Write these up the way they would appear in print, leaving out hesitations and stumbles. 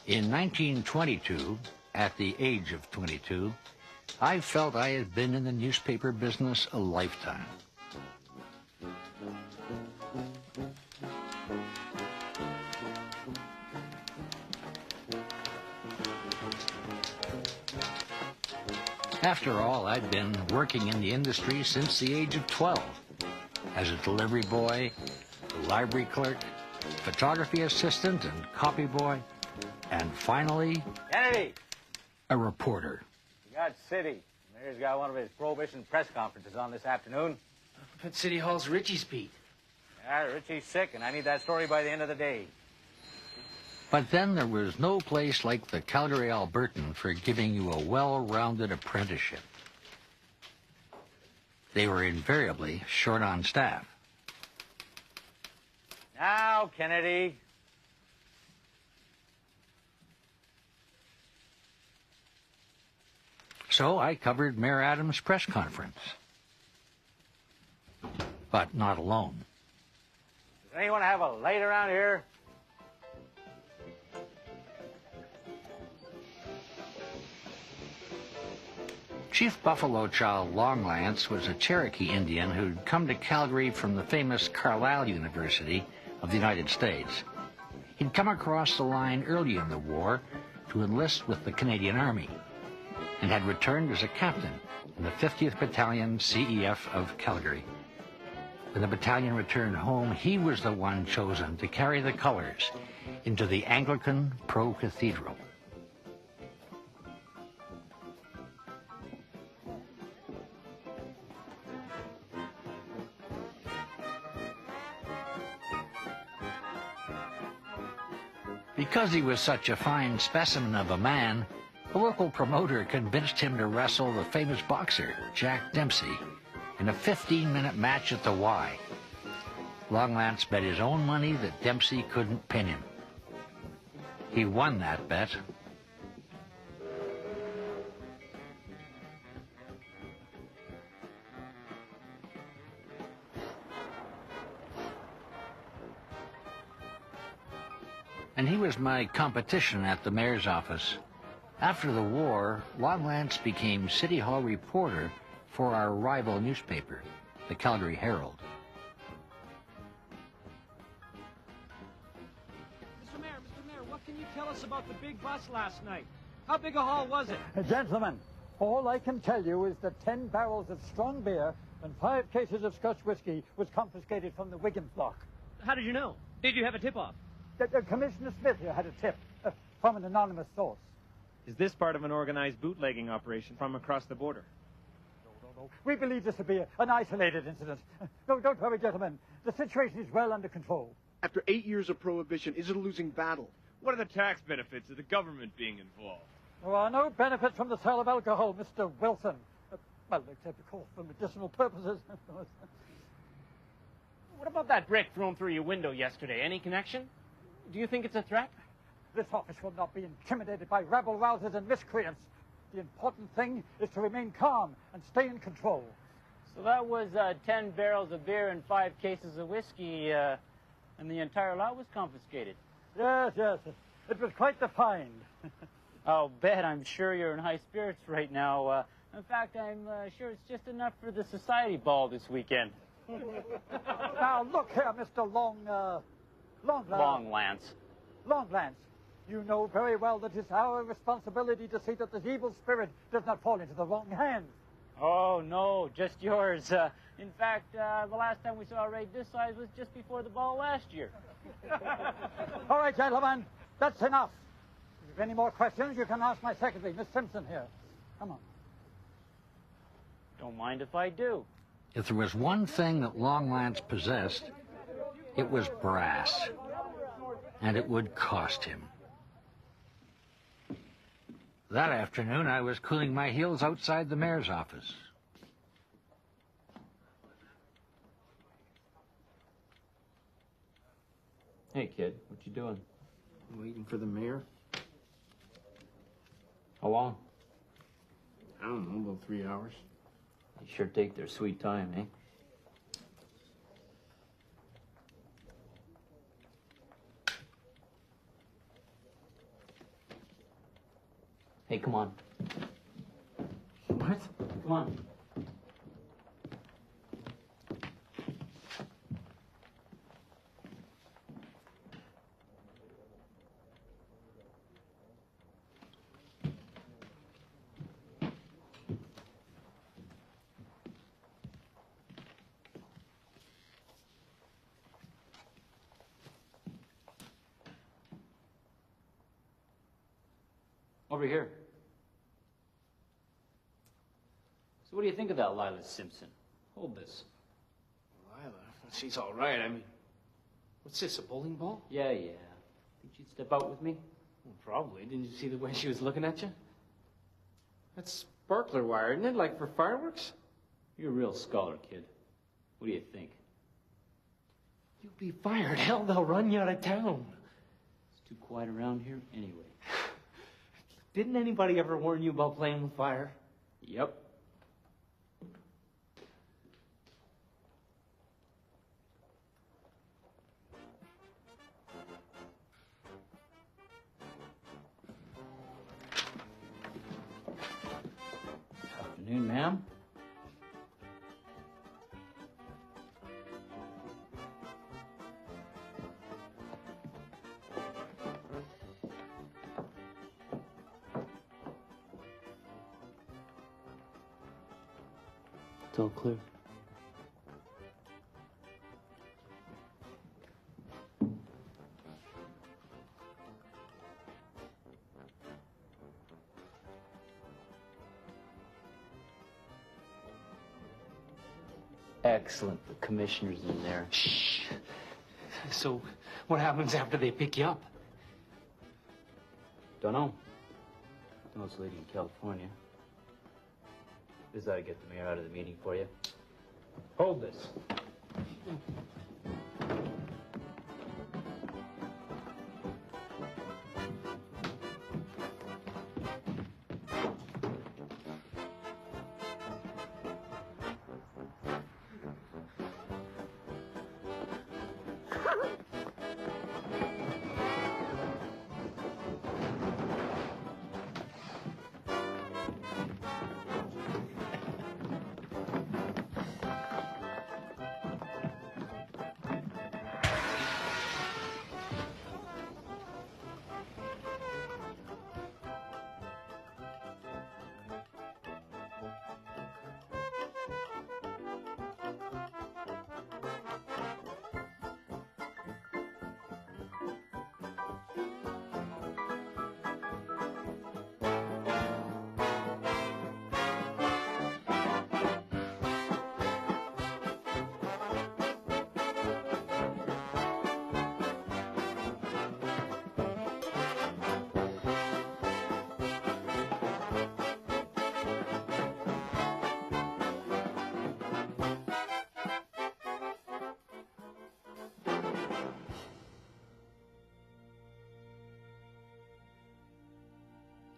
In 1922, at the age of 22, I felt I had been in the newspaper business a lifetime. After all, I'd been working in the industry since the age of 12, as a delivery boy, a library clerk, photography assistant and copy boy, and finally, Kennedy! A reporter. We got City. The mayor's got one of his Prohibition press conferences on this afternoon. But City Hall's Richie's beat. Yeah, Richie's sick, and I need that story by the end of the day. But then there was no place like the Calgary Albertan for giving you a well-rounded apprenticeship. They were invariably short on staff. Now, Kennedy. So I covered Mayor Adams' press conference. But not alone. Does anyone have a light around here? Chief Buffalo Child Longlance was a Cherokee Indian who'd come to Calgary from the famous Carlisle University of the United States. He'd come across the line early in the war to enlist with the Canadian Army and had returned as a captain in the 50th Battalion CEF of Calgary. When the battalion returned home, he was the one chosen to carry the colors into the Anglican Pro-Cathedral. Because he was such a fine specimen of a man, the local promoter convinced him to wrestle the famous boxer, Jack Dempsey, in a 15-minute match at the Y. Longlance bet his own money that Dempsey couldn't pin him. He won that bet. And he was my competition at the mayor's office. After the war, Longlance became City Hall reporter for our rival newspaper, the Calgary Herald. Mr. Mayor, what can you tell us about the big bust last night? How big a haul was it? Gentlemen, all I can tell you is that 10 barrels of strong beer and 5 cases of Scotch whiskey was confiscated from the Wiggins block. How did you know? Did you have a tip-off? Commissioner Smith here had a tip from an anonymous source. Is this part of an organized bootlegging operation from across the border? No. We believe this to be an isolated incident. No, don't worry, gentlemen. The situation is well under control. After 8 years of prohibition, is it a losing battle? What are the tax benefits of the government being involved? There are no benefits from the sale of alcohol, Mr. Wilson. Well, except, of course, for medicinal purposes. What about that brick thrown through your window yesterday? Any connection? Do you think it's a threat? This office will not be intimidated by rabble-rousers and miscreants. The important thing is to remain calm and stay in control. So that was 10 barrels of beer and 5 cases of whiskey, and the entire lot was confiscated. Yes. It was quite the find. I'll bet. I'm sure you're in high spirits right now. In fact, I'm sure it's just enough for the society ball this weekend. Now, look here, Mr. Longlance. Longlance, you know very well that it's our responsibility to see that this evil spirit does not fall into the wrong hands. Oh, no, just yours. In fact, the last time we saw a raid this size was just before the ball last year. All right, gentlemen, that's enough. If you have any more questions, you can ask my secretary, Miss Simpson here. Come on. Don't mind if I do. If there was one thing that Longlance possessed, it was brass. And it would cost him. That afternoon, I was cooling my heels outside the mayor's office. Hey, kid, what you doing? Waiting for the mayor? How long? I don't know, about 3 hours. They sure take their sweet time, eh? Hey, come on. What? Come on. Over here. So what do you think of that Lila Simpson? Hold this. Lila, she's all right. I mean, what's this, a bowling ball? Yeah. Think she'd step out with me? Well, probably. Didn't you see the way she was looking at you? That's sparkler wire, isn't it? Like for fireworks? You're a real scholar, kid. What do you think? You'll be fired. Hell, they'll run you out of town. It's too quiet around here anyway. Didn't anybody ever warn you about playing with fire? Yep. Afternoon, ma'am. It's all clear. Excellent. The commissioner's in there. Shh. So, what happens after they pick you up? Don't know. No, it's lady in California. This ought to get the mayor out of the meeting for you. Hold this.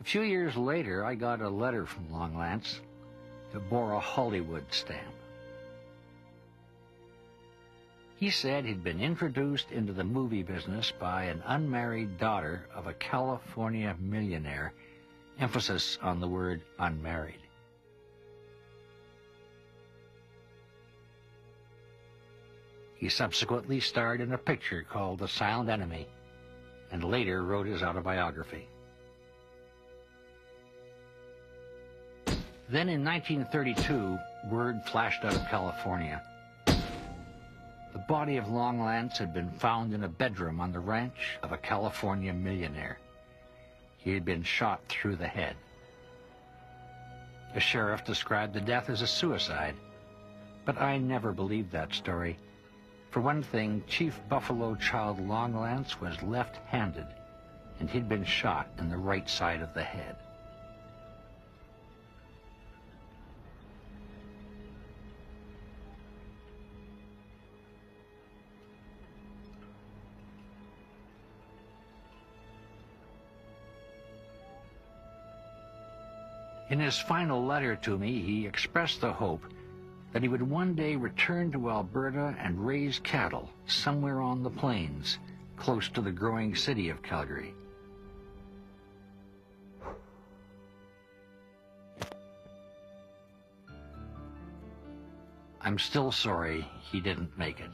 A few years later, I got a letter from Longlance that bore a Hollywood stamp. He said he'd been introduced into the movie business by an unmarried daughter of a California millionaire, emphasis on the word unmarried. He subsequently starred in a picture called The Silent Enemy, and later wrote his autobiography. Then in 1932, word flashed out of California. The body of Longlance had been found in a bedroom on the ranch of a California millionaire. He had been shot through the head. The sheriff described the death as a suicide, but I never believed that story. For one thing, Chief Buffalo Child Longlance was left-handed, and he'd been shot in the right side of the head. In his final letter to me, he expressed the hope that he would one day return to Alberta and raise cattle somewhere on the plains, close to the growing city of Calgary. I'm still sorry he didn't make it.